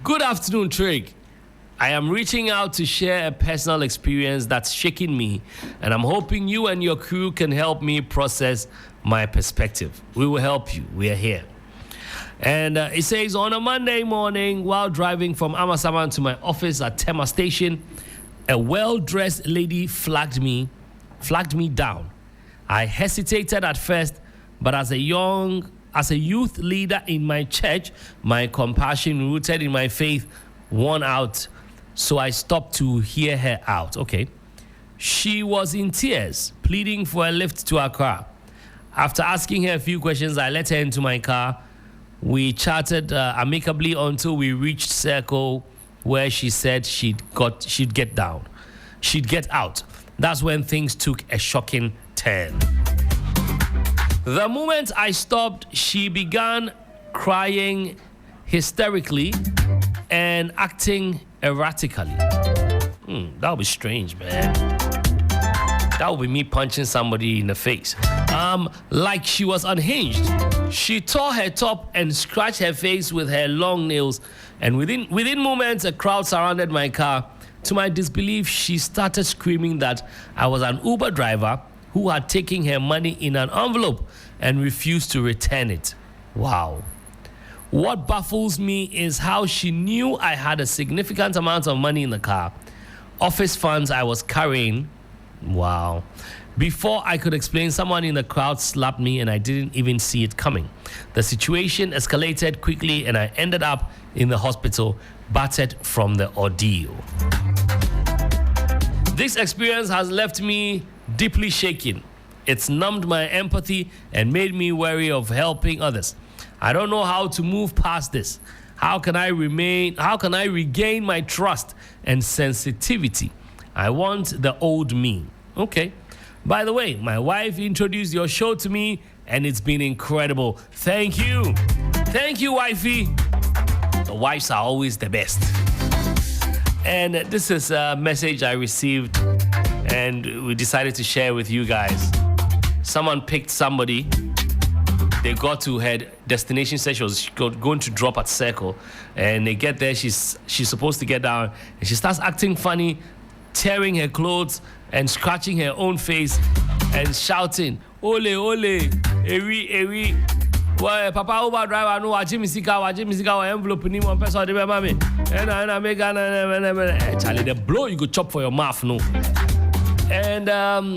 Good afternoon, Trig. I am reaching out to share a personal experience that's shaking me, and I'm hoping you and your crew can help me process my perspective. We will help you. We are here. And it says, on a Monday morning, while driving from Amasaman to my office at Tema Station, a well-dressed lady flagged me down. I hesitated at first, but as a youth leader in my church, my compassion rooted in my faith won out. So I stopped to hear her out. Okay. She was in tears, pleading for a lift to Accra. After asking her a few questions, I let her into my car. We chatted amicably until we reached Circle, where she said she'd get out. That's when things took a shocking turn. The moment I stopped, she began crying hysterically and acting erratically. That would be strange, man. That would be me punching somebody in the face. Like she was unhinged. She tore her top and scratched her face with her long nails. And within moments, a crowd surrounded my car. To my disbelief, she started screaming that I was an Uber driver who had taken her money in an envelope and refused to return it. Wow. What baffles me is how she knew I had a significant amount of money in the car, office funds I was carrying. Wow. Before I could explain, someone in the crowd slapped me and I didn't even see it coming. The situation escalated quickly and I ended up in the hospital, battered from the ordeal. This experience has left me deeply shaken. It's numbed my empathy and made me wary of helping others. I don't know how to move past this. How can I regain my trust and sensitivity? I want the old me. Okay. By the way, my wife introduced your show to me and it's been incredible. Thank you. Thank you, wifey. The wives are always the best. And this is a message I received and we decided to share with you guys. Someone picked somebody. They got to her destination session. She's going to drop at Circle. And they get there. She's supposed to get down. And she starts acting funny, tearing her clothes and scratching her own face and shouting, "Ole, ole, ewi. Well, Papa Uber driver, no, waji misika, envelope, ni one person, the mami. And I make Charlie, the blow you go chop for your mouth, no." And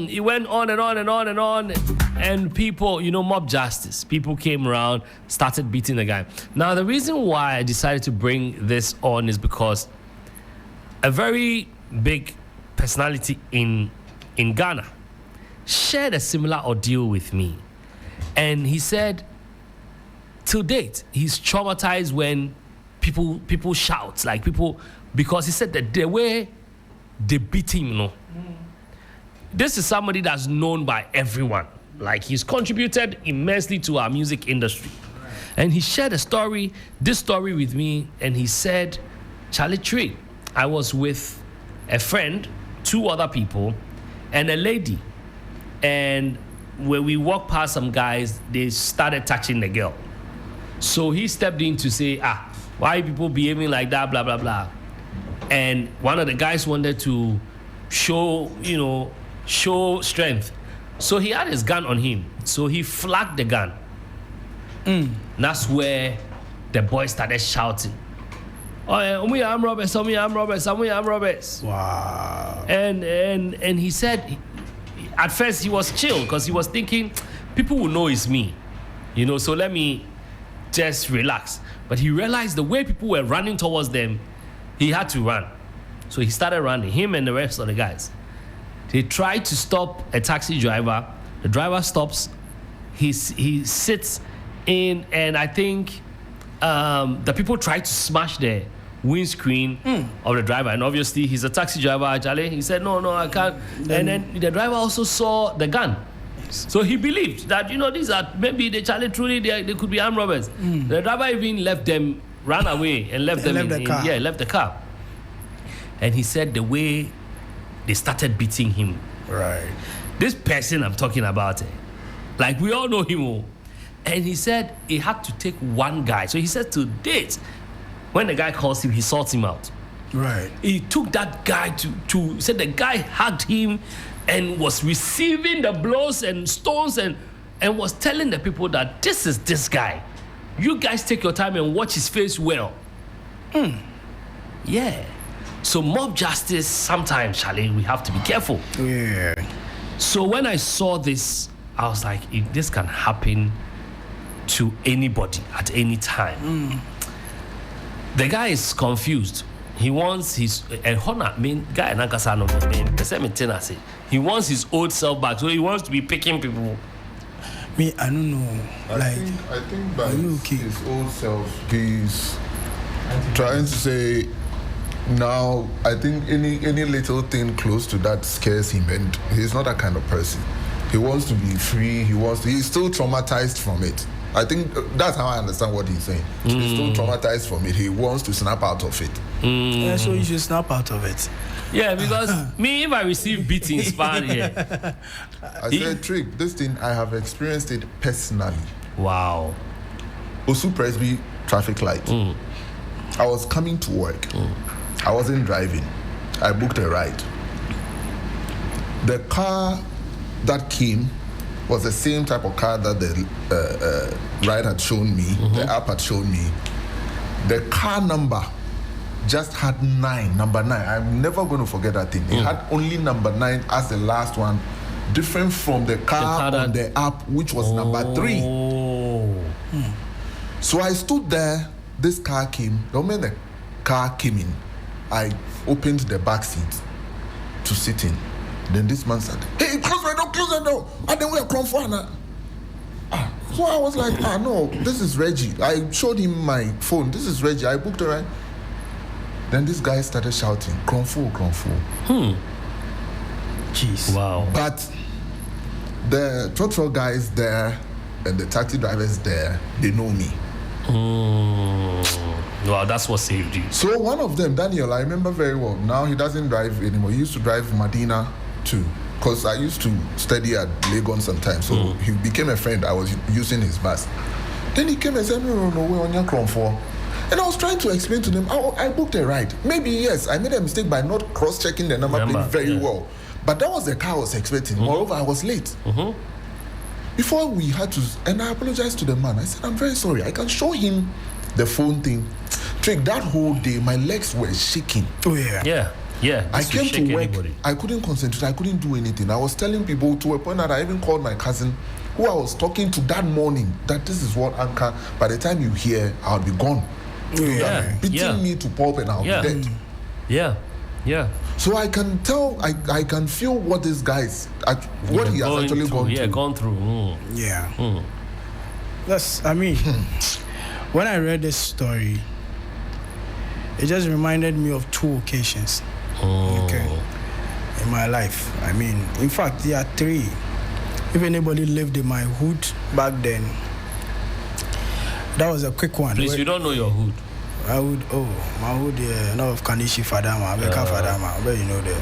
it went on and on and on and on. And people, mob justice. People came around, started beating the guy. Now, the reason why I decided to bring this on is because a very big personality in Ghana shared a similar ordeal with me. And he said, to date, he's traumatized when people shout, like people, because he said that the way they beat him, This is somebody that's known by everyone. Like, he's contributed immensely to our music industry. And he shared this story with me, and he said, Charlie Trig, I was with a friend, 2 other people, and a lady. And when we walked past some guys, they started touching the girl. So he stepped in to say, why are people behaving like that, blah, blah, blah. And one of the guys wanted to show strength. So he had his gun on him. So he flagged the gun. That's where the boy started shouting, "Oh, we armed robbers, some armed robbers, some armed robbers." Wow. And he said, at first he was chill because he was thinking, people will know it's me, so let me just relax. But he realized the way people were running towards them, he had to run. So he started running, him and the rest of the guys. They tried to stop a taxi driver. The driver stops. He sits in, and I think the people tried to smash the windscreen of the driver. And obviously, he's a taxi driver, actually. He said, no, I can't. And then the driver also saw the gun. So he believed that, these are maybe the Charlie truly, they could be armed robbers. The driver even left them, ran away, and left the car. And he said the way they started beating him. Right. This person I'm talking about, like we all know him. And he said he had to take one guy. So he said to date, when the guy calls him, he sorts him out. Right. He took that guy to said the guy hugged him and was receiving the blows and stones and was telling the people that this is this guy. You guys take your time and watch his face well. Yeah. So mob justice, sometimes, Charlie, we have to be careful. Yeah. So when I saw this, I was like, if this can happen to anybody at any time. The guy is confused. He wants his guy he wants his old self back. So he wants to be picking people. Me, I don't know. I think by his old self, he's trying to say now. I think any little thing close to that scares him, and he's not that kind of person. He wants to be free. He's still traumatized from it. I think that's how I understand what he's saying. He's still traumatized from it. He wants to snap out of it. Yeah, so you should snap out of it. Yeah, because me, if I receive beatings, fine. Yeah. I said, Trig, this thing, I have experienced it personally. Wow. Osu Presby traffic light. I was coming to work. I wasn't driving. I booked a ride. The car that came was the same type of car that the ride had shown me, the app had shown me. The car number just had number 9. I'm never going to forget that thing. It had only number 9 as the last one, different from the car on the app, which was number 3. So I stood there, this car came. The moment the car came in, I opened the back seat to sit in. Then this man said, hey, close the door. And then we are come for now. So I was like, no, this is Reggie. I showed him my phone. This is Reggie. I booked a ride. Then this guy started shouting, Kronfo. Jeez. Wow. But the truck guys there and the taxi drivers there, they know me. Wow, that's what saved you. So one of them, Daniel, I remember very well. Now he doesn't drive anymore. He used to drive Medina too. Because I used to study at Legon sometimes. So he became a friend. I was using his bus. Then he came and said, no, we're on your Kronfo. And I was trying to explain to them, I booked a ride. Maybe, yes, I made a mistake by not cross-checking the number plate very well. But that was the car I was expecting. Moreover, I was late. Before we had to, and I apologized to the man. I said, I'm very sorry. I can show him the phone thing. Trig, that whole day, my legs were shaking. Oh, yeah. Yeah. I came to work. I couldn't concentrate. I couldn't do anything. I was telling people to a point that I even called my cousin, who I was talking to that morning, that this is what Anchor, by the time you hear, I'll be gone. Beating me to pulp and I'll be dead. Yeah. So I can tell, I can feel what this guy's, what he has actually gone through. Yeah, gone through. Yeah. That's, I mean, when I read this story, it just reminded me of 2 occasions. Okay. In my life. I mean, in fact, there are 3. If anybody lived in my hood back then, that was a quick one. Please, you don't know your hood. My hood, North Kanishi Fadama, Beka Fadama, but you know that.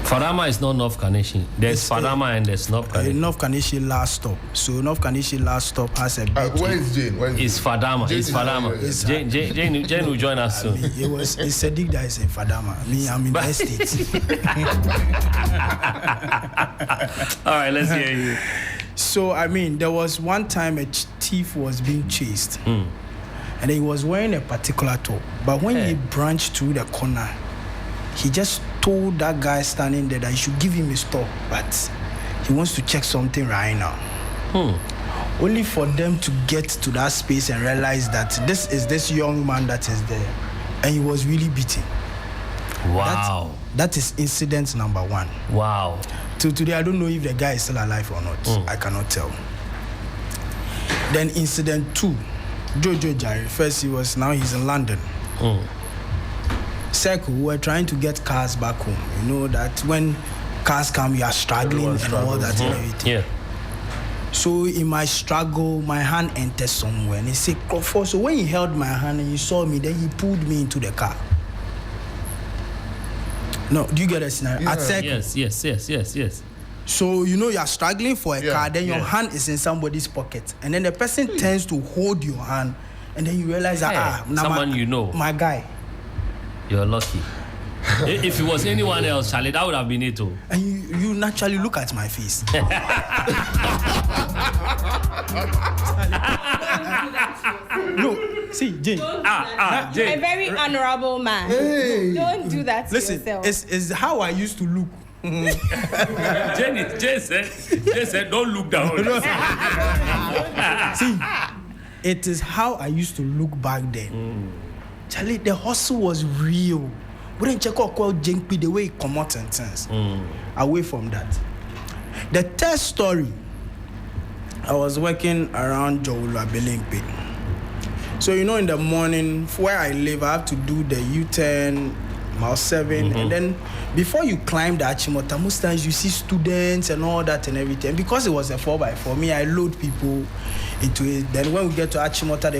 Fadama is not North Kanishi. There's Fadama and there's North Kanishi. North Kanishi last stop. So North Kanishi last stop has a big where is Jane? It's Fadama. It's Fadama. Jane will join us soon. It's a dig that is in Fadama. Me, I'm in the estate. All right, let's hear you. So, I mean, there was one time a thief was being chased. And he was wearing a particular top. But when he branched through the corner, he just told that guy standing there that he should give him his top. But he wants to check something right now. Only for them to get to that space and realize that this is this young man that is there. And he was really beaten. Wow. That is incident number 1. Wow. Till today, I don't know if the guy is still alive or not. I cannot tell. Then incident 2. Jojo Jari, first he's in London. Second, we were trying to get cars back home. You know that when cars come, you are struggling and all that and everything. Yeah. So in my struggle, my hand entered somewhere and he said, Crawford. So when he held my hand and he saw me, then he pulled me into the car. No, do you get a scenario? Yeah. At second. Yes. So, you know, you're struggling for a car, then your hand is in somebody's pocket. And then the person tends to hold your hand and then you realize that someone you know, my guy. You're lucky. If it was anyone else, Charlie, that would have been it too. And you naturally look at my face. No, see, Jane. Jane. You're a very honorable man. Hey. Don't do that to yourself. Listen, it's how I used to look. Jane said, don't look down. See, it is how I used to look back then. Charlie, the hustle was real. We didn't check out JP the way he come out and things. Away from that. The third story, I was working around Jowula Belimpe. So, you know, in the morning, where I live, I have to do the U-turn, mile 7, and then before you climb the Achimota, most times you see students and all that and everything. And because it was a 4x4, me, I load people into it. Then when we get to Achimota,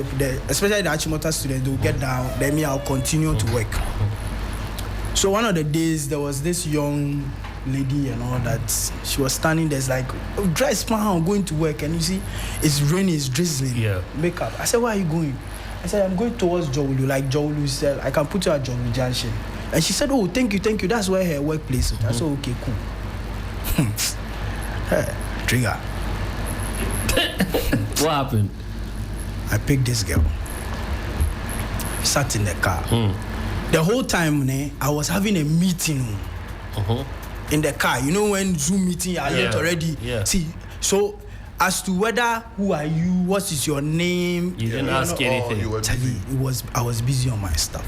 especially the Achimota students, they will get down. Then me, I'll continue to work. So one of the days, there was this young lady and all that. She was standing there, like, dry smile, I'm going to work. And you see, it's raining, it's drizzling. Yeah. Makeup. I said, where are you going? I said, I'm going towards Jowulu. Like Jowulu said, I can put you at Jowulu Junction. And she said, oh, thank you. That's where her workplace is. I said, okay, cool. Hey, Trigger. What happened? I picked this girl. Sat in the car. The whole time, I was having a meeting in the car. You know when Zoom meeting, you are late already. Yeah. See, so as to whether who are you, what is your name, you didn't ask anything. I was busy on my stuff.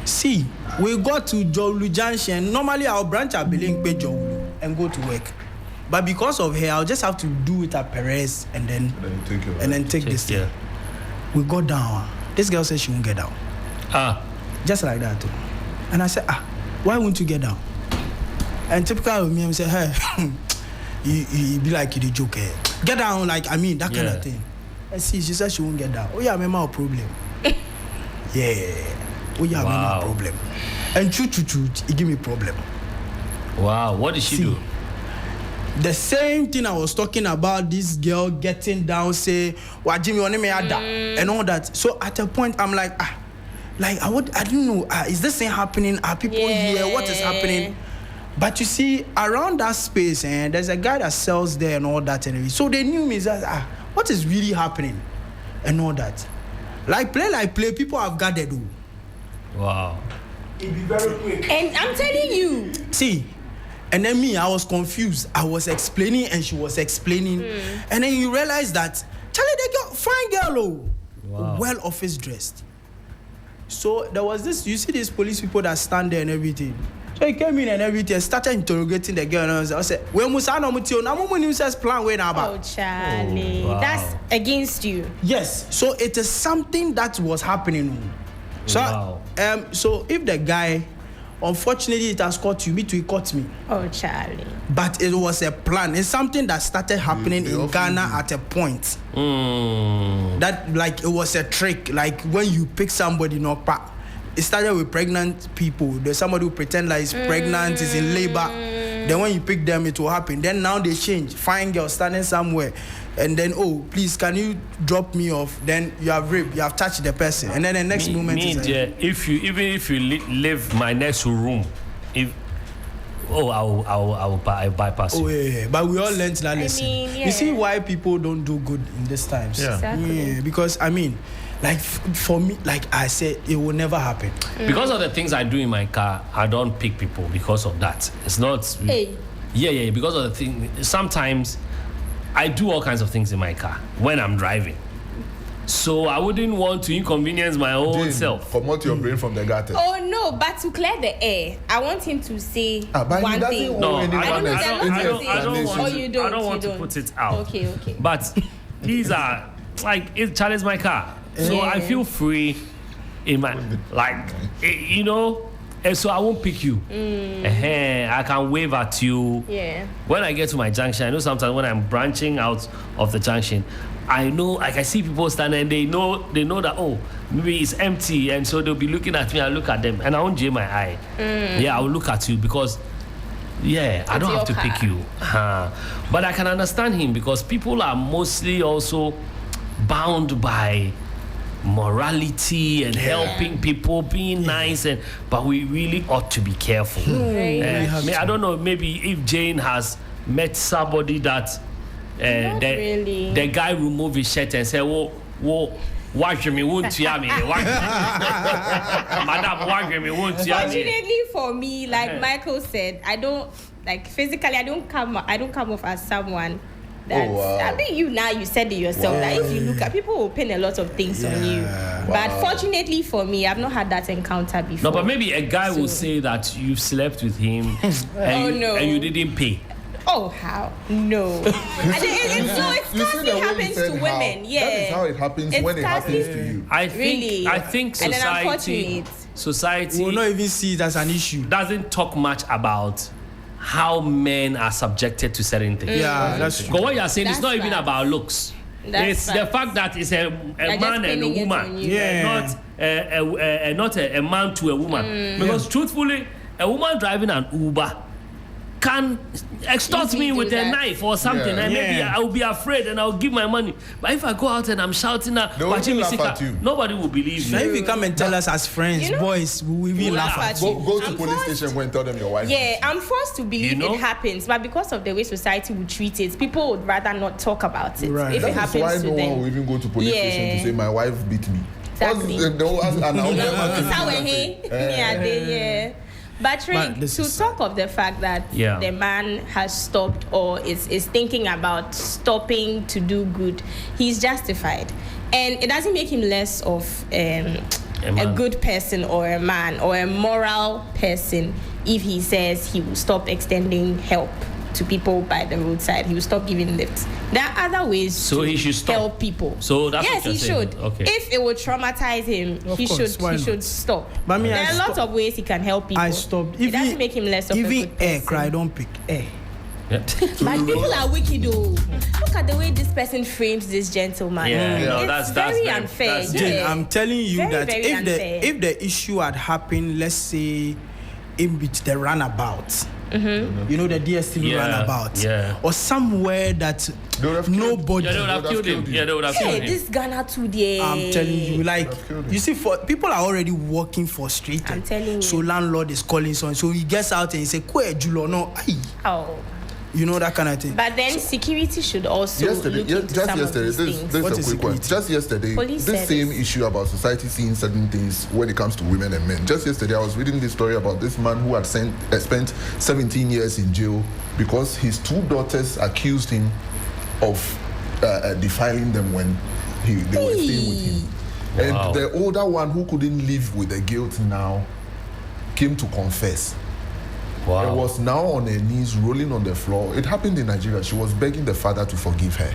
See, we got to Jowulu Junction. Normally, I'll branch at Belingpe Jowulu and go to work. But because of her, I'll just have to do it at Perez and then take this thing. We got down. This girl said she won't get down. Just like that too. And I said, why won't you get down? And typical of me, I say, hey, you be like you the joke. Get down, like, I mean, that kind of thing. And see, she said she won't get down. Oh yeah, I'm a problem. Yeah. Oh yeah, I'm a problem. And true, it give me problem. Wow, what did she do? The same thing I was talking about, this girl getting down, say, "What Jimmy on me and all that." So at a point, I'm like, I don't know. Is this thing happening? Are people here? What is happening? But you see, around that space, there's a guy that sells there and all that, and so they knew me. That what is really happening, and all that. Like play, people have gathered. Wow. It'd be very quick. And I'm telling you. See. And then me, I was confused. I was explaining and she was explaining. And then you realize that, Charlie, the girl, fine girl, well office dressed. So there was this, you see these police people that stand there and everything. So he came in and everything, started interrogating the girl. And I said, we must have no plan way now. Oh, Charlie, that's against you. Yes. So it is something that was happening. So, so if the guy, unfortunately, it has caught you. Me too, it caught me. Oh, Charlie. But it was a plan. It's something that started happening in Ghana at a point. That, like, it was a trick. Like, when you pick somebody, it started with pregnant people. There's somebody who pretend like is pregnant, is in labor. Then when you pick them, it will happen. Then now they change. Fine girl standing somewhere. And then, oh, please, can you drop me off? Then you have raped, you have touched the person. And then the next moment is like, even if you live my next room, I'll bypass you. Oh, yeah. But we all learned that lesson. You see why people don't do good in these times? Yeah. Exactly. Yeah, because, I mean, like, for me, like I said, it will never happen. Because of the things I do in my car, I don't pick people because of that. It's not... Yeah, because of the thing. Sometimes... I do all kinds of things in my car when I'm driving. So I wouldn't want to inconvenience my own self. Promote your brain from the gutter. Oh no, but to clear the air, I want him to say one thing. No, I don't want to put it out. Okay. But these are like it challenges my car. So I feel free in my and so I won't pick you. I can wave at you. Yeah. When I get to my junction, I know sometimes when I'm branching out of the junction, I know, like I see people standing and they know that, maybe it's empty. And so they'll be looking at me, I look at them and I won't jam my eye. Yeah, I will look at you because, I don't have to pick you. But I can understand him because people are mostly also bound by morality and helping people, being nice, but we really ought to be careful. I don't know, maybe if Jane has met somebody that the guy removed his shirt and said, whoa, watch me, won't you me? Madam, watch me, won't you? Fortunately for me, like Michael said, I don't physically. I don't come off as someone. I mean, you said it yourself that if you look at people will pin a lot of things on you. But fortunately for me, I've not had that encounter before. No, but maybe a guy will say that you've slept with him and you didn't pay. Oh, how? No. It constantly happens to women. Yeah. That is how it happens when it happens to you. I think society will not even see it as an issue. Doesn't talk much about how men are subjected to certain things. Yeah, that's true. But what you're saying is not even about looks. It's the fact that it's a man and a woman, not a man to a woman. Because truthfully, a woman driving an Uber can extort me with a knife or something, and maybe I will be afraid and I'll give my money. But if I go out and I'm shouting at nobody will believe me. Now if you come and tell us as friends, boys, we will laugh at you. Go to police station, go and tell them your wife. Yeah, I'm forced to believe it happens, but because of the way society would treat it, people would rather not talk about it. Right. If it happens That's why to no them. one will even go to police station to say my wife beat me. Exactly. But Trig, to talk of the fact that the man has stopped or is thinking about stopping to do good, he's justified. And it doesn't make him less of a good person or a man or a moral person if he says he will stop extending help to people by the roadside. He will stop giving lifts. There are other ways he should stop. Help people. So that's yes, what he should. Okay. If it would traumatize him, he should stop. But there are lots of ways he can help people. I stopped. It doesn't make him less of a good person. Accra, I don't pick air. Yeah. But people are wicked though. Look at the way this person frames this gentleman. It's very unfair. Jane, I'm telling you very, that very if the issue had happened, let's say in between the runabout. You know, the DSTV runabout, or somewhere that nobody. They would have killed him. They would have killed him. This Ghana today. I'm telling you, like, you see, for people are already working frustrated. I'm telling you. So landlord is calling someone, so he gets out and he say, "Kwe Julo no, aye." Oh. You know, that kind of thing. But then security should also look into some of these things. This is a quick one. Just yesterday, this same issue about society seeing certain things when it comes to women and men. Just yesterday, I was reading this story about this man who had spent 17 years in jail because his two daughters accused him of defiling them when they were staying with him. And the older one, who couldn't live with the guilt now, came to confess. Wow. It was now on her knees, rolling on the floor. It happened in Nigeria. She was begging the father to forgive her.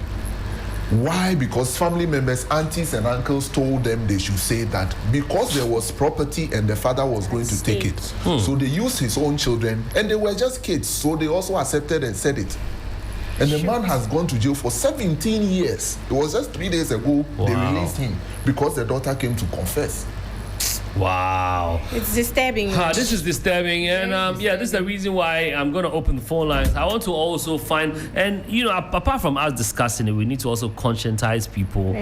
Why? Because family members, aunties and uncles told them they should say that because there was property and the father was going to take it. So they used his own children, and they were just kids, so they also accepted and said it. And the man has gone to jail for 17 years. It was just 3 days ago they released him because the daughter came to confess. Wow. It's disturbing. This is disturbing. And this is the reason why I'm going to open the phone lines. I want to also find, and apart from us discussing it, we need to also conscientize people,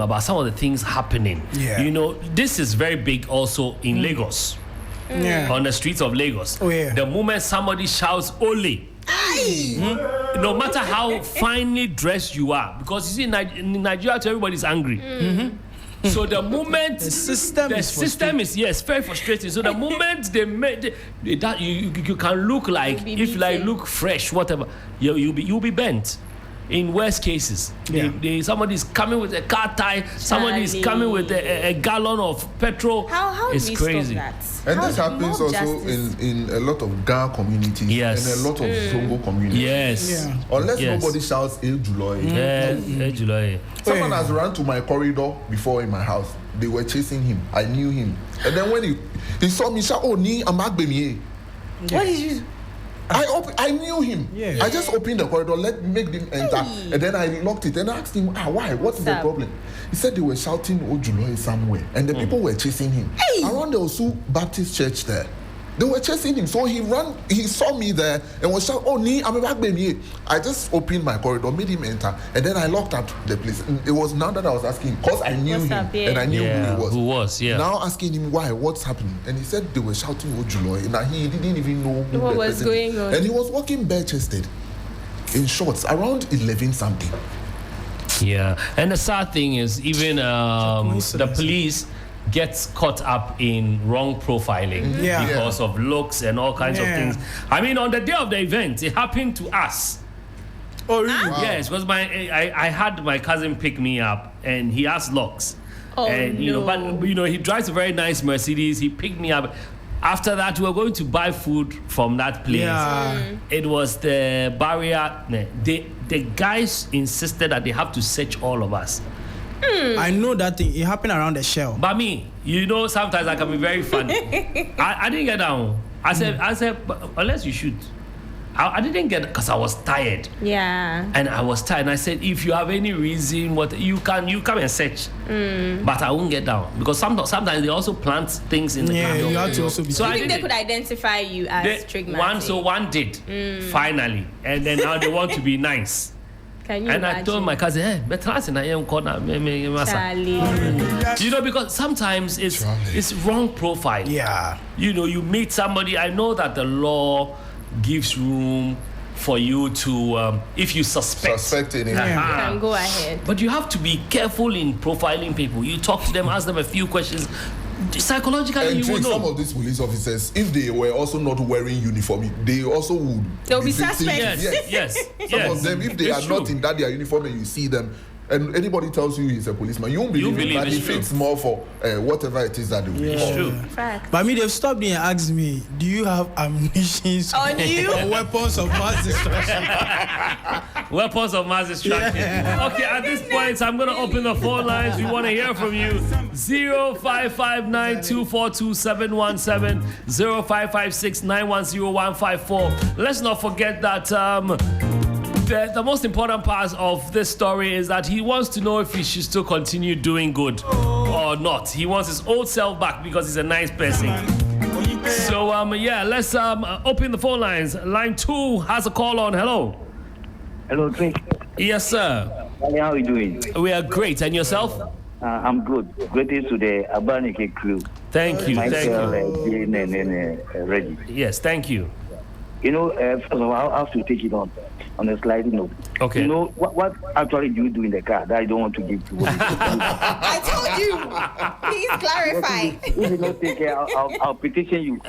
about some of the things happening. Yeah. This is very big also in Lagos. Yeah. On the streets of Lagos. Oh, yeah. The moment somebody shouts Ole, no matter how finely dressed you are, because you see in Nigeria everybody's angry. So the moment the system is very frustrating. So the moment they made that you can look like look fresh, whatever, you'll be bent. In worst cases, somebody's coming with a car tie, somebody's coming with a gallon of petrol. How it's crazy. Stop that? And this happens also in a lot of Ga communities and a lot of Zongo communities. Yes. Unless nobody shouts El Juloy. El Juloy. Someone has run to my corridor before in my house. They were chasing him. I knew him. And then when he saw me shout, "Oh, ni amagbemi." What did you? I knew him. Yeah. I just opened the corridor, make them enter, and then I locked it and asked him, why? What is the problem? He said they were shouting Ojuloy somewhere, and the people were chasing him around the Osu Baptist Church there. They were chasing him, so he ran. He saw me there and was shouting, "Oh, nee, I'm back, baby." I just opened my corridor, made him enter, and then I locked up the place. And it was now that I was asking, because I knew him and I knew who he was. Now asking him why, what's happening, and he said they were shouting Ojuloy, and he didn't even know what was going on. And he was walking bare-chested, in shorts, around 11 something. Yeah, and the sad thing is, even the police gets caught up in wrong profiling because of looks and all kinds of things. I mean, on the day of the event, it happened to us. Oh, really? Wow. Yes, because I had my cousin pick me up, and he has locks. And he drives a very nice Mercedes. He picked me up. After that, we were going to buy food from that place. It was the barrier. The guys insisted that they have to search all of us. I know that thing. It happened around the Shell. But me, sometimes I can be very funny. I didn't get down. I said, unless you shoot. I didn't get, because I was tired. Yeah. And I was tired. And I said, if you have any reason, you come and search. But I won't get down, because sometimes they also plant things in the car. You have to also be. So I think they could identify you as Trig. One did finally, and then now they want to be nice. Can you and imagine? I told my cousin, hey, but listen, I am corner. Because sometimes it's wrong profile. Yeah. You meet somebody. I know that the law gives room for you to, if you suspect it, you can go ahead. But you have to be careful in profiling people. You talk to them, ask them a few questions. Psychologically, and you will know. Some of these police officers, if they were also not wearing uniform, they also would. They'll be suspects. Yes. Some of them, if they are not in their uniform and you see them, and anybody tells you he's a policeman, you won't believe it, but it fits more for whatever it is that they will It's true. Fact. But they've stopped me and asked me, do you have ammunition on you? Or weapons of mass destruction? Weapons of mass destruction. Okay, at this point, I'm going to open the phone lines. We want to hear from you. 0559242717, 0556910154. Let's not forget that the most important part of this story is that he wants to know if he should still continue doing good or not. He wants his old self back because he's a nice person. So, let's open the phone lines. Line 2 has a call on. Hello. Hello, Trig. Yes, sir. How are you doing? We are great. And yourself? I'm good. Greetings to the Abanike crew. Thank you. Michael, Jane, and Reggie. Yes, thank you. First of all, I have to take it on a sliding note. Okay. What actually do you do in the car that I don't want to give to you? I told you. Please clarify. If you don't take care, I'll petition you.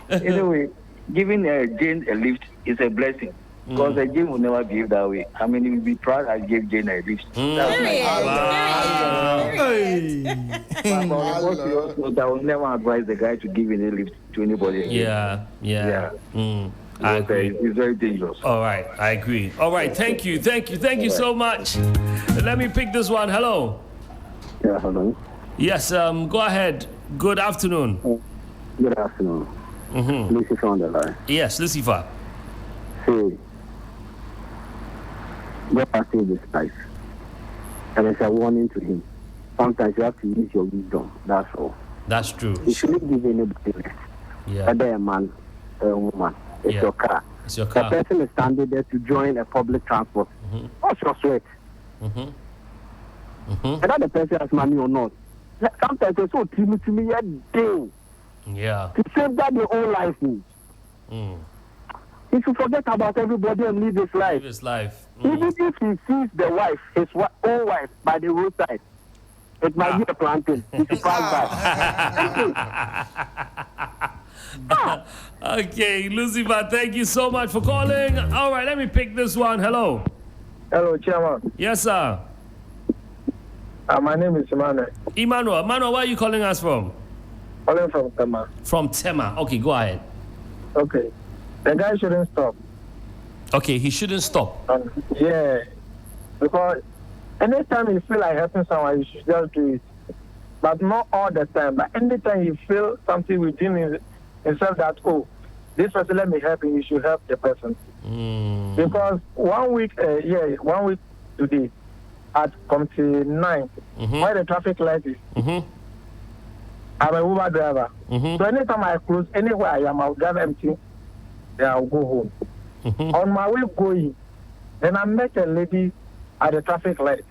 Anyway, giving Jane a lift is a blessing. Because Jane will never behave that way. I mean, he will be proud I gave Jane a lift. That's my But I will never advise the guy to give any lift to anybody. Yeah. I agree. It's very dangerous. All right, I agree. All right, thank you so much. Let me pick this one. Hello. Yeah, hello. Yes, go ahead. Good afternoon. Good afternoon. Lucifer on the line. Yes, Lucifer. See, God has saved his life. And it's a warning to him. Sometimes you have to use your wisdom. That's all. That's true. You shouldn't give anybody less. Yeah. Whether a man or a woman. It's your car. It's your car. The person is standing there to join a public transport. What's your sweat? Whether the person has money or not. Sometimes it's so timid to me a day. Yeah. To safeguard your own life. He should forget about everybody and live his life. Even if he sees the wife, his own wife, by the roadside, it might be a plantain. He should pass by. Okay, Lucifer, thank you so much for calling. All right, let me pick this one. Hello. Hello, Chairman. Yes, sir. My name is Emmanuel. Emmanuel, where are you calling us from? Calling from Tema. From Tema. Okay, go ahead. Okay. The guy shouldn't stop. Okay, he shouldn't stop. Yeah. Because anytime you feel like helping someone, you should just do it. But not all the time. But anytime you feel something within himself that, oh, this person, let me help him, you should help the person. Because 1 week, 1 week today, at 9, where the traffic light is, I'm a Uber driver. So anytime I close anywhere I am, I'll drive empty. Then I'll go home. On my way going, then I met a lady at the traffic light.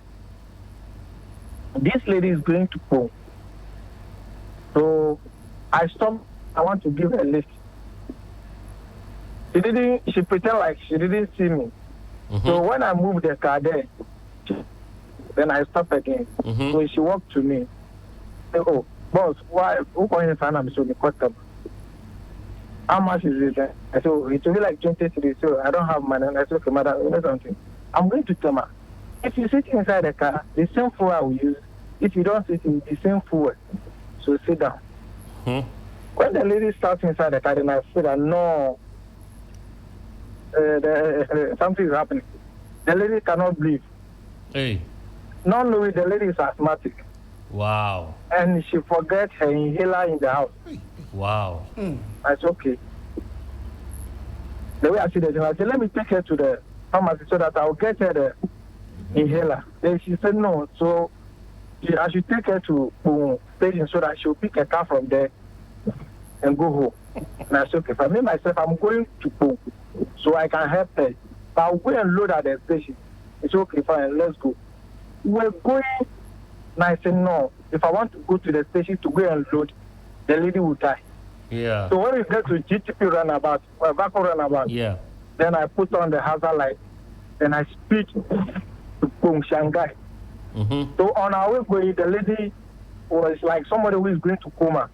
This lady is going to go. So I stopped. I want to give her a lift. She pretended like she didn't see me. So when I moved the car there, then I stopped again. So she walked to me. Say, oh, boss, why? Who can you find? I'm so comfortable. How much is it? I said, oh, it will be like 23. So I don't have money. And I said, okay, madam, you know something. I'm going to Tema. If you sit inside the car, the same fuel I will use. If you don't sit in the same fuel, so sit down. When the lady starts inside the car, then I feel that no, something is happening. The lady cannot breathe. Hey. Not knowing the lady is asthmatic. Wow. And she forget her inhaler in the house. Wow. I said, okay. The way I see the I said, let me take her to the pharmacy so that I'll get her the inhaler. Then she said no. So I should take her to station so that she'll pick a car from there and go home. And I said, okay, for me myself, I'm going to go so I can help her. But I'll go and load at the station. It's okay, fine, let's go. We're going, and I said, no, if I want to go to the station to go and load, the lady will die. Yeah. So when we get to GTP runabout, or Bako runabout, then I put on the hazard light, and I speak to Shanghai. So on our way going, the lady was like somebody who is going to coma.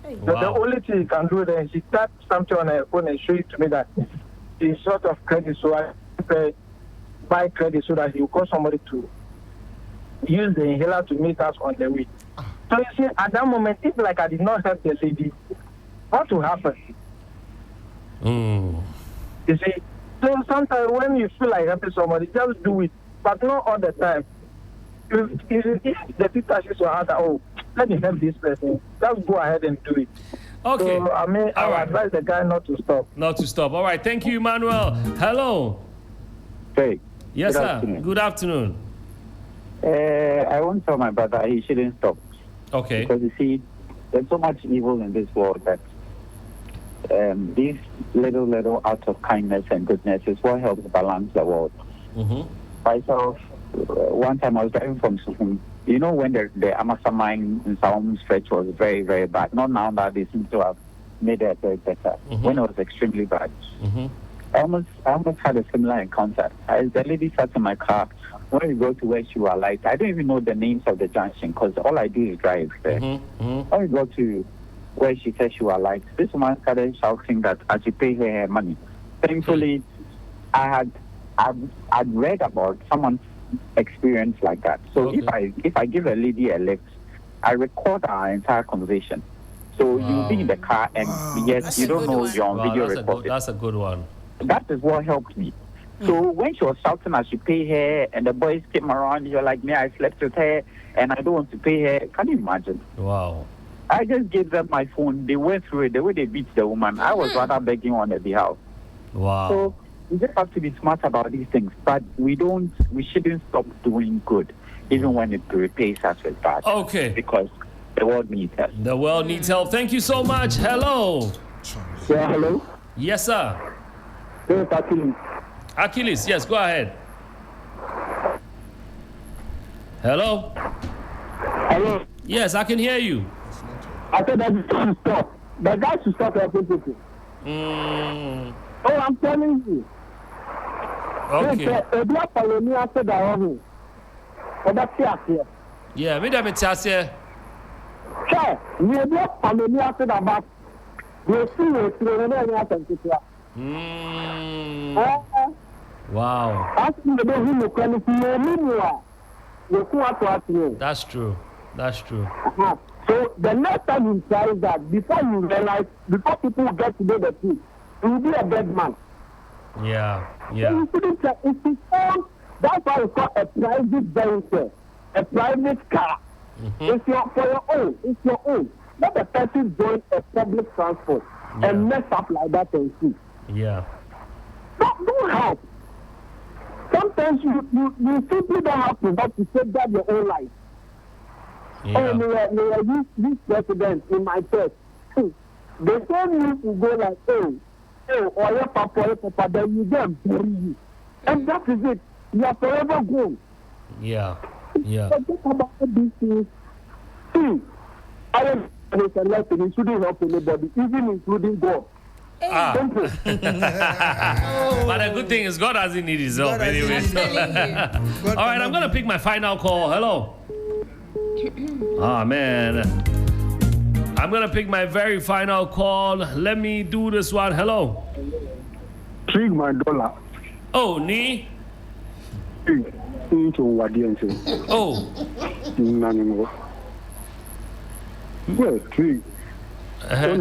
Wow. The only thing you can do then, she tapped something on her phone and showed it to me that she's sort of credit, so I buy credit so that he will call somebody to use the inhaler to meet us on the way. So you see, at that moment, if like I did not help the lady, what will happen? You see, so sometimes when you feel like helping somebody, just do it, but not all the time. If the people says to her, oh, let me help this person, just go ahead and do it. Okay. So, I mean, I would advise the guy not to stop. Not to stop. All right. Thank you, Emmanuel. Hello. Hey. Yes, good sir. Afternoon. Good afternoon. I want to tell my brother he shouldn't stop. Okay. Because you see, there's so much evil in this world that these little acts of kindness and goodness is what helps balance the world. Myself, one time I was driving from Suhum. You know when the Amasaman in Salom stretch was very, very bad. Not now that they seem to have made it very better. When it was extremely bad. I almost had a similar encounter. The lady sat in my car. When we go to where she was like, I don't even know the names of the junction because all I do is drive there. When we go to where she said she was like, this woman started shouting that I should pay her money. Thankfully, I'd read about someone's experience like that. So if I give a lady a lift, I record our entire conversation. So you'll be in the car and yes, you don't know you're on video recording. That's a good one. That is what helped me. So when she was shouting I should pay her and the boys came around, you're like, I slept with her and I don't want to pay her. Can you imagine? Wow. I just gave them my phone. They went through it. The way they beat the woman, I was rather begging on their behalf. Wow. So we just have to be smart about these things. But we shouldn't stop doing good, even when it repays us with bad. Okay. Because the world needs help. The world needs help. Thank you so much. Hello. Yeah, hello? Yes, sir. Yes, Achilles. Achilles, yes, go ahead. Hello? Hello? Yes, I can hear you. I said that you should stop. The guy should stop helping people. Oh, I'm telling you. Okay. A black pioneer said that on here. Yeah, me that tell you. Sure, we a black pioneer said about the sea. Wow. That's true. That's true. So the next time you try that, before you realize, before people get to know the truth, you will be a dead man. Yeah. So you shouldn't try. It's his own. That's why it's called a private venture, a private car. It's for your own. It's your own. Let the person join a public transport and mess up like that and see. Yeah. Don't help. Sometimes you simply don't have to help to safeguard your own life. Oh, this president in my church. They told me to go like, or your papa, then you get bury you. And that is it. You are forever gone. Yeah. Forget about these things. See, I am a lesson. It shouldn't help anybody, even including God. But the good thing is God doesn't need his help anyway. All right, I'm going to pick my final call. Hello. Oh, man. I'm going to pick my very final call. Let me do this one. Hello. Trig my dollar. Oh, Ni? Oh. Well, Trig. I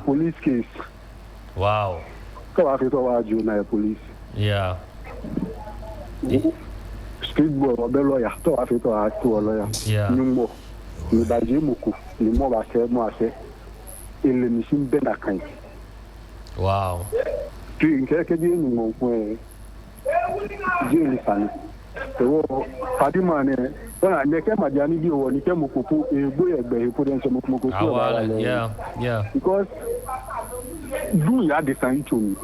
police case. Wow. Police. Yeah. Street boy or lawyer. Lawyer. Yeah. Wow. Yeah. Because do you have the sign to me?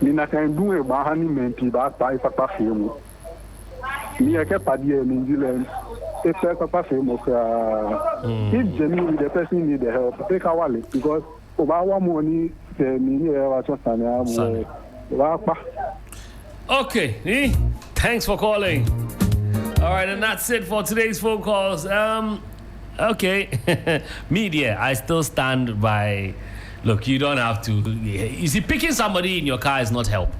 Nina can do a bahani menti back by Papa Film. Near Capadia in New Zealand. If Papa Film of if genuinely the person need the help, take a wallet because of our money. Okay, thanks for calling. All right, and that's it for today's phone calls. Okay, media, I still stand by. Look, you don't have to. You see, picking somebody in your car is not help.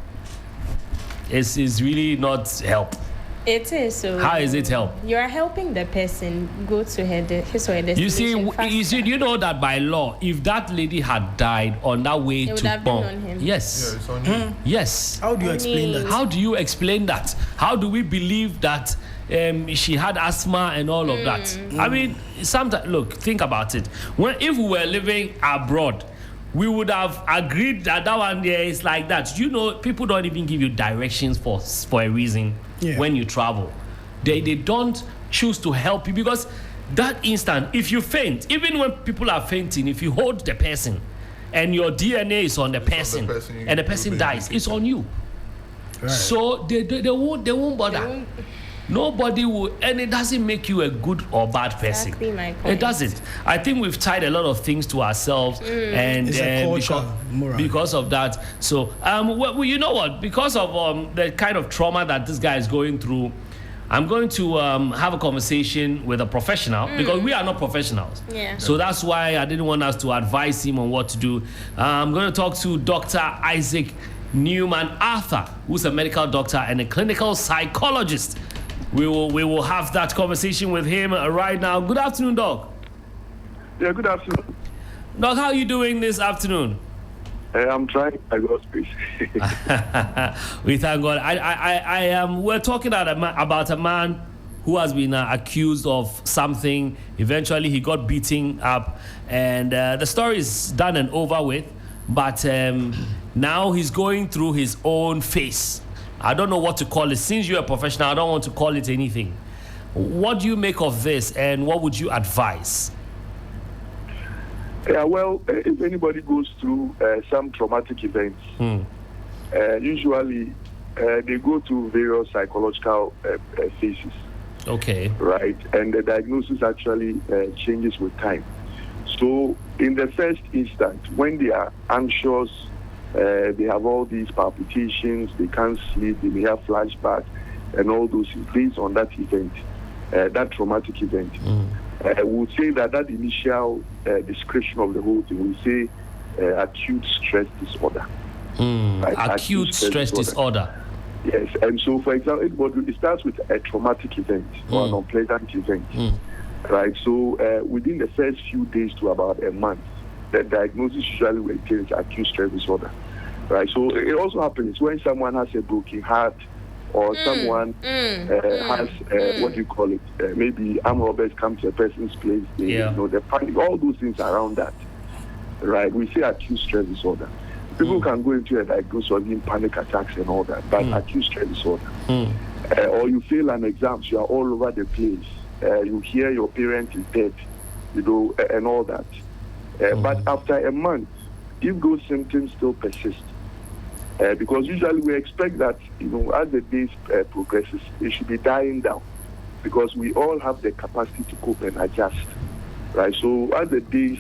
It's really not help. It is. So how is it help? You are helping the person go to his or her destination. You see, you know that by law, if that lady had died on that way to bomb, yes, it's on you. Yes. How do you explain that? How do you explain that? How do we believe that she had asthma and all of that? I mean, sometimes look, think about it. If we were living abroad, we would have agreed that one there is like that. You know, people don't even give you directions for a reason. Yeah. When you travel, they don't choose to help you because that instant, if you faint, even when people are fainting, if you hold the person and your DNA is on the person and the person dies, it's on you. Right. So they won't bother. Nobody will, and it doesn't make you a good or bad person. Exactly my point. It doesn't. I think we've tied a lot of things to ourselves, and because of that. So, well, you know what? Because of the kind of trauma that this guy is going through, I'm going to have a conversation with a professional because we are not professionals. Yeah. So that's why I didn't want us to advise him on what to do. I'm going to talk to Dr. Isaac Newman Arthur, who's a medical doctor and a clinical psychologist. We will have that conversation with him right now. Good afternoon, Doc. Yeah, good afternoon. Doc, how are you doing this afternoon? I'm trying. I got space. We thank God. I am. We're talking about a man who has been accused of something. Eventually, he got beaten up, and the story is done and over with. But now he's going through his own phase. I don't know what to call it. Since you're a professional, I don't want to call it anything. What do you make of this, and what would you advise? Yeah, well, if anybody goes through some traumatic events, usually they go through various psychological phases. Okay. Right, and the diagnosis actually changes with time. So, in the first instant, when they are anxious, they have all these palpitations, they can't sleep, they may have flashbacks, and all those things based on that event, that traumatic event. We'll say that initial description of the whole thing, we say acute stress disorder. Right? Acute stress disorder. Yes, and so for example, it starts with a traumatic event or an unpleasant event. Right, so within the first few days to about a month, the diagnosis usually maintains acute stress disorder. Right, so it also happens when someone has a broken heart or someone has what do you call it? Maybe armed robbers come to a person's place. They, you know, the panic, all those things around that. right? We say acute stress disorder. People can go into a diagnosis of having panic attacks and all that, but acute stress disorder. Or you fail an exam, you are all over the place. You hear your parent is dead, and all that. But after a month, if those symptoms still persist, because usually we expect that, as the days progresses, it should be dying down, because we all have the capacity to cope and adjust. Right, so as the days,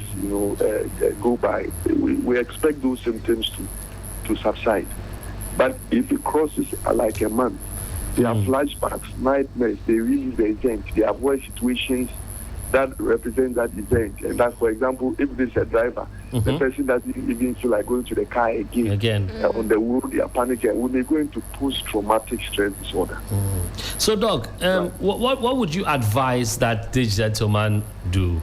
go by, we expect those symptoms to subside. But if it crosses like a month, there are flashbacks, nightmares, they relive the event, they avoid situations that represent that event. And that, for example, if there's a driver, the person doesn't even feel like going to the car again. On the road, they are panicking. When they go into post-traumatic stress disorder. So, Doc, what would you advise that this gentleman do?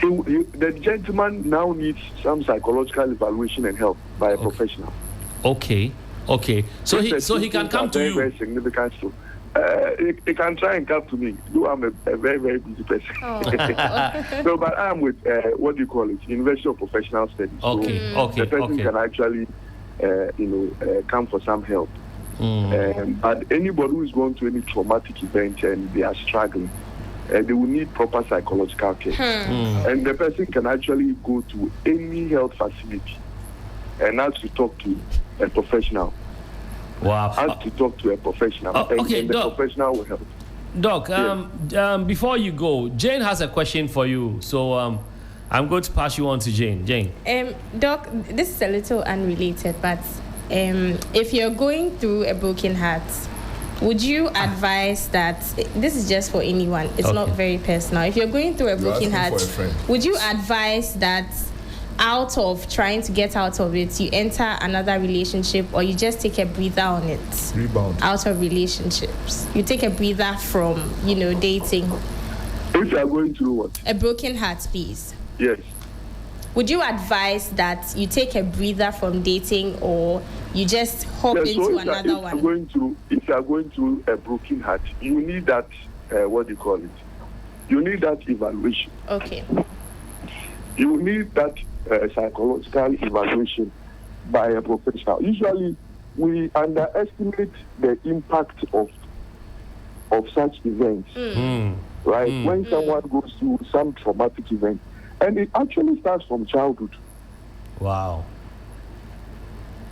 The gentleman now needs some psychological evaluation and help by a professional. Okay. So he can come to you. Very significant. So, he can try and come to me. I'm a very, very busy person. So, but I'm with University of Professional Studies. The person can actually, come for some help. But anybody who is going through any traumatic event and they are struggling, they will need proper psychological care. And the person can actually go to any health facility and have to talk to a professional. Wow. Have to talk to a professional. And the professional will help. Doc, before you go, Jane has a question for you. So I'm going to pass you on to Jane. Jane. Doc, this is a little unrelated, but if you're going through a broken heart, would you advise that, this is just for anyone, it's not very personal. If you're going through a broken heart, would you advise that out of trying to get out of it, you enter another relationship, or you just take a breather on it? Rebound. Out of relationships. You take a breather from, dating. If you are going through what? A broken heart, please. Yes. Would you advise that you take a breather from dating, or you just hop into another one? If you are going through a broken heart, you need that, you need that evaluation. Okay. You need that psychological evaluation by a professional. Usually, we underestimate the impact of such events, right? When someone goes through some traumatic event, and it actually starts from childhood. Wow.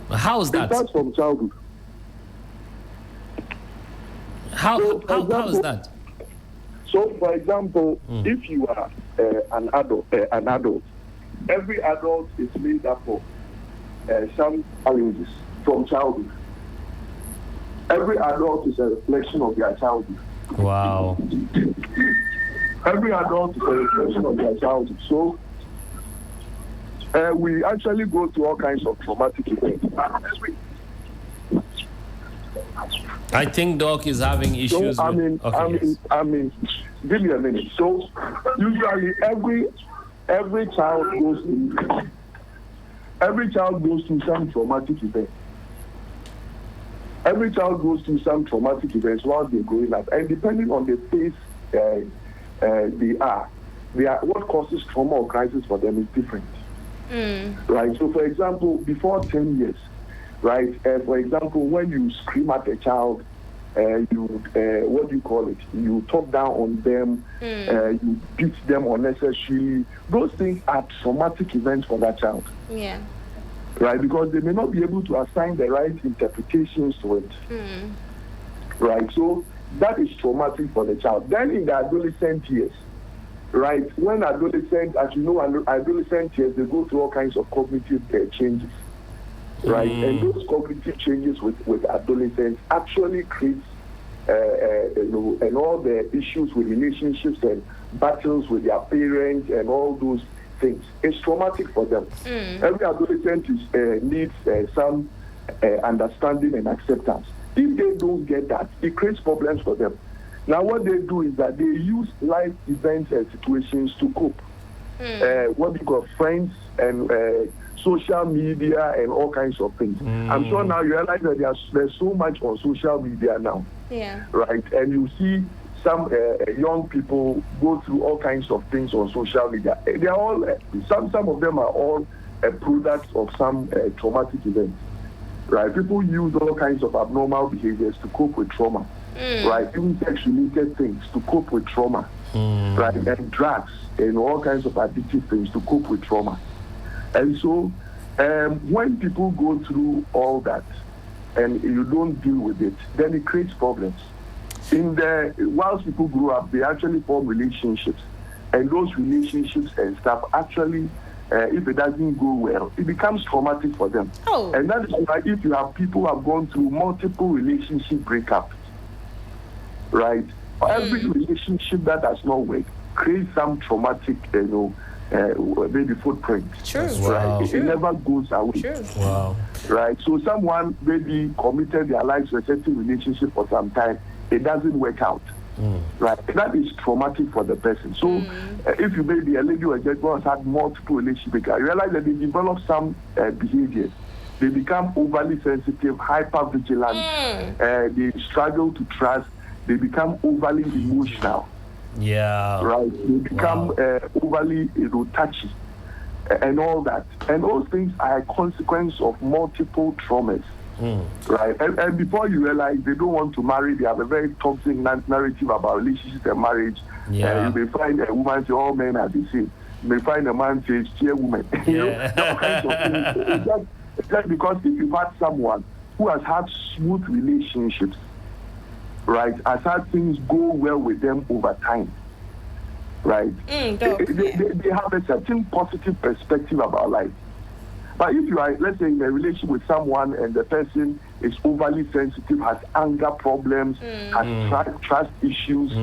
How is that? It starts from childhood. How is that? So, for example, if you are an adult, every adult is made up of some challenges from childhood. Every adult is a reflection of their childhood. Wow. Every adult is a reflection of their childhood. So, we actually go through all kinds of traumatic events. I think Doc is having issues. So, I mean, give me a minute. So, usually every child goes through some traumatic event. Every child goes through some traumatic events while they're growing up, and depending on the phase they are, what causes trauma or crisis for them is different. Right. So, for example, before 10 years, right? For example, when you scream at a child, you talk down on them, you beat them unnecessarily. Those things are traumatic events for that child. Yeah. Right, because they may not be able to assign the right interpretations to it. Right, so that is traumatic for the child. Then in the adolescent years, right, when adolescents, as you know, adolescent years, they go through all kinds of cognitive changes. Right, and those cognitive changes with adolescents actually creates, and all the issues with relationships and battles with their parents and all those things. It's traumatic for them. Every adolescent needs some understanding and acceptance. If they don't get that, it creates problems for them. Now, what they do is that they use life events and situations to cope. What we call friends and social media and all kinds of things. I'm sure now you realize that there's so much on social media now. Yeah. Right, and you see some young people go through all kinds of things on social media. They are all some of them are all products of some traumatic events, right? People use all kinds of abnormal behaviors to cope with trauma, right? Even sex-related things to cope with trauma, right? And drugs and all kinds of addictive things to cope with trauma. And so when people go through all that and you don't deal with it, then it creates problems. Whilst people grow up, they actually form relationships. And those relationships and stuff actually, if it doesn't go well, it becomes traumatic for them. Oh. And that is why if you have people who have gone through multiple relationship breakups, right? Every relationship that does not work creates some traumatic, maybe footprint. True. Right? Wow. It never goes away. True. Wow. Right? So someone maybe committed their life to a certain relationship for some time, it doesn't work out. Right? That is traumatic for the person. So if you maybe a lady or a gentleman has had multiple relationships, you realize that they develop some behaviors. They become overly sensitive, hyper-vigilant, they struggle to trust, they become overly emotional. Yeah. Right? They become overly touchy and all that. And those things are a consequence of multiple traumas. Right? And before you realize they don't want to marry, they have a very toxic narrative about relationships and marriage. Yeah. You may find a woman say all men are the same. You may find a man says cheer woman. All kinds of things. It's just because if you've had someone who has had smooth relationships, right, has had things go well with them over time, right? They have a certain positive perspective about life. But if you are, let's say, in a relationship with someone and the person is overly sensitive, has anger problems, has trust issues,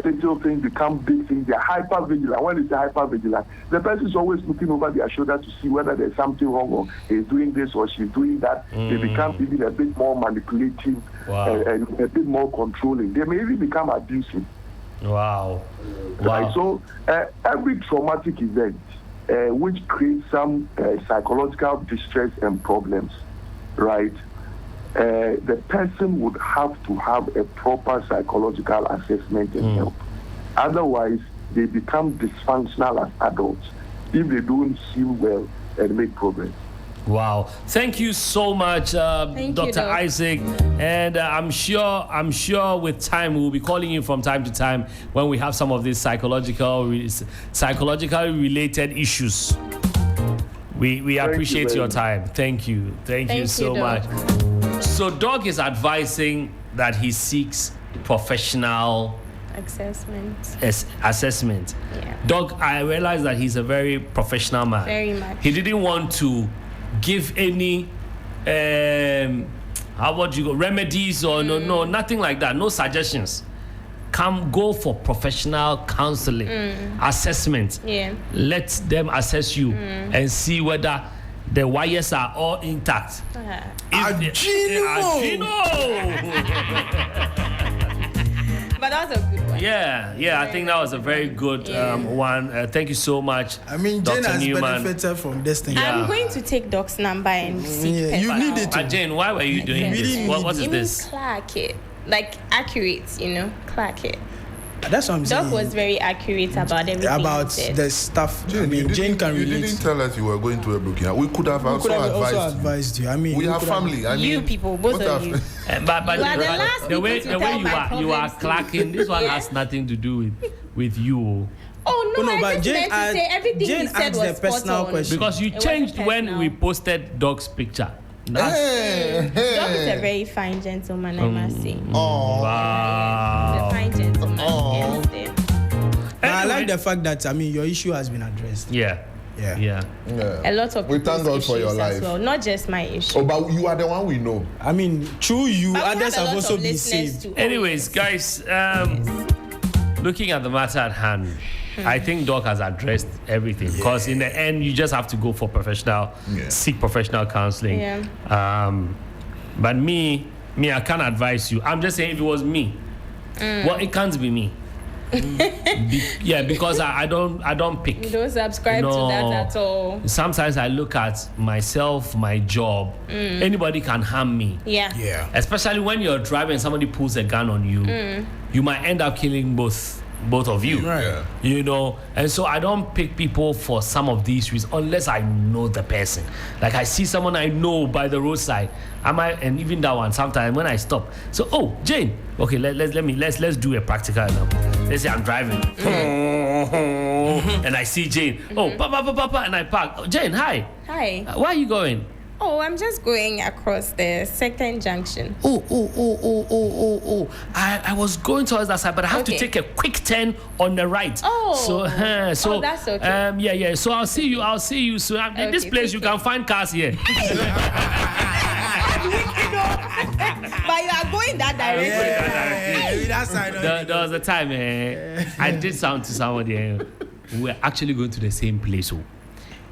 little things become big things, they are hyper-vigilant. When it's hyper-vigilant, the person is always looking over their shoulder to see whether there's something wrong or he's doing this or she's doing that. They become even a bit more manipulative and a bit more controlling. They may even become abusive. Wow. Right? So every traumatic event which creates some psychological distress and problems, right? The person would have to have a proper psychological assessment and help. Otherwise, they become dysfunctional as adults if they don't heal well and make progress. Wow. Thank you so much, Dr. Isaac. And I'm sure with time we'll be calling you from time to time when we have some of these psychologically related issues. We appreciate your time. Thank you. Thank you so much. So Doc is advising that he seeks professional assessment. Yeah. Doc, I realize that he's a very professional man. Very much. He didn't want to give any remedies or no, nothing like that, no suggestions. Go for professional counseling, assessment. Let them assess you and see whether the wires are all intact. But that was a good one. Yeah, I think that was a very good one. Thank you so much. I mean, Jane has benefited from this thing. I'm going to take Doc's number and seek you need it. But Jane, why were you doing this? What is this? Clark it. Like accurate, Clark it. That's what I'm saying. Doc was very accurate about everything. About the stuff. Jane can relate. You didn't tell us you were going to a booking. We could have also advised you. We have family. You people, both of you. But the way you are clacking, this one has nothing to do with you. Oh no! But Jane meant to say everything Jane he said was the personal question because you changed when we posted Doc's picture. Doc is a very fine gentleman, I must say. Wow. He's a fine gentleman. I like the fact that your issue has been addressed. Yeah. A lot of we thank God for your life. Well, not just my issue. But you are the one we know. Through you, others have also been saved. Anyways, guys, looking at the matter at hand, I think Doc has addressed everything because in the end, you just have to go for seek professional counseling. But me, I can't advise you. I'm just saying if it was me, well, it can't be me. Because I don't pick. You don't subscribe to that at all. Sometimes I look at myself, my job. Anybody can harm me. Yeah. Especially when you're driving and somebody pulls a gun on you, you might end up killing both of you. Right. Yeah. And so I don't pick people for some of these reasons unless I know the person. Like I see someone I know by the roadside, and even that one sometimes when I stop. So, oh, Jane, okay, let's do a practical example. Let's say I'm driving and I see Jane. Oh, papa, and I park. Oh, Jane, hi. Where are you going? Oh, I'm just going across the second junction. Oh. I was going towards that side, but I have to take a quick turn on the right. So that's okay. So I'll see you soon. In this place, you can find cars here. But you are going that direction. There was a time I did sound to somebody. We were actually going to the same place.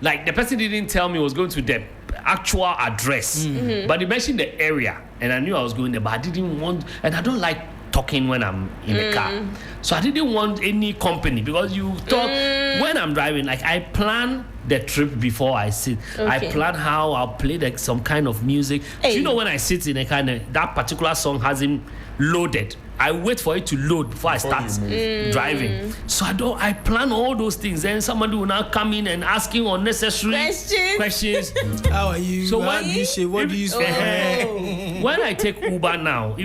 Like the person didn't tell me he was going to the actual address, but he mentioned the area, and I knew I was going there, but I didn't want, and I don't like talking when I'm in the car, so I didn't want any company because you talk when I'm driving. Like I plan the trip before I sit. I plan how I'll play some kind of music. Do you know when I sit in a kind of that particular song hasn't loaded, I wait for it to load before I start driving. So I plan all those things. Then somebody will now come in and asking unnecessary questions. How are you? So what do you say? What do you say? When I take Uber now,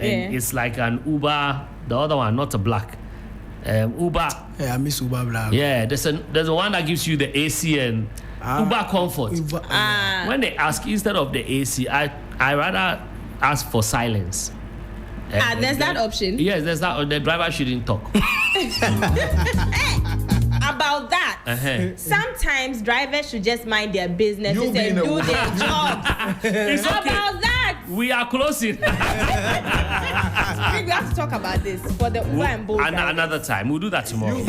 and it's like an Uber, the other one, not a black. Uber. Yeah, I miss Uber Black. Yeah, there's a one that gives you the AC and Uber Comfort. When they ask instead of the AC, I rather ask for silence. There's that option? Yes, there's that. The driver shouldn't talk. About that, sometimes drivers should just mind their business and do their job. It's okay. About that, we are closing. We have to talk about this for the Uber and Bolt. Another time. We'll do that tomorrow.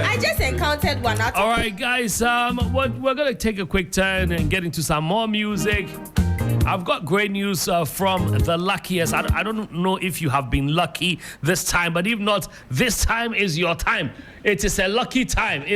I just encountered one. All right, guys. We're gonna take a quick turn and get into some more music. I've got great news from the luckiest. I don't know if you have been lucky this time, but if not, this time is your time. It is a lucky time. It is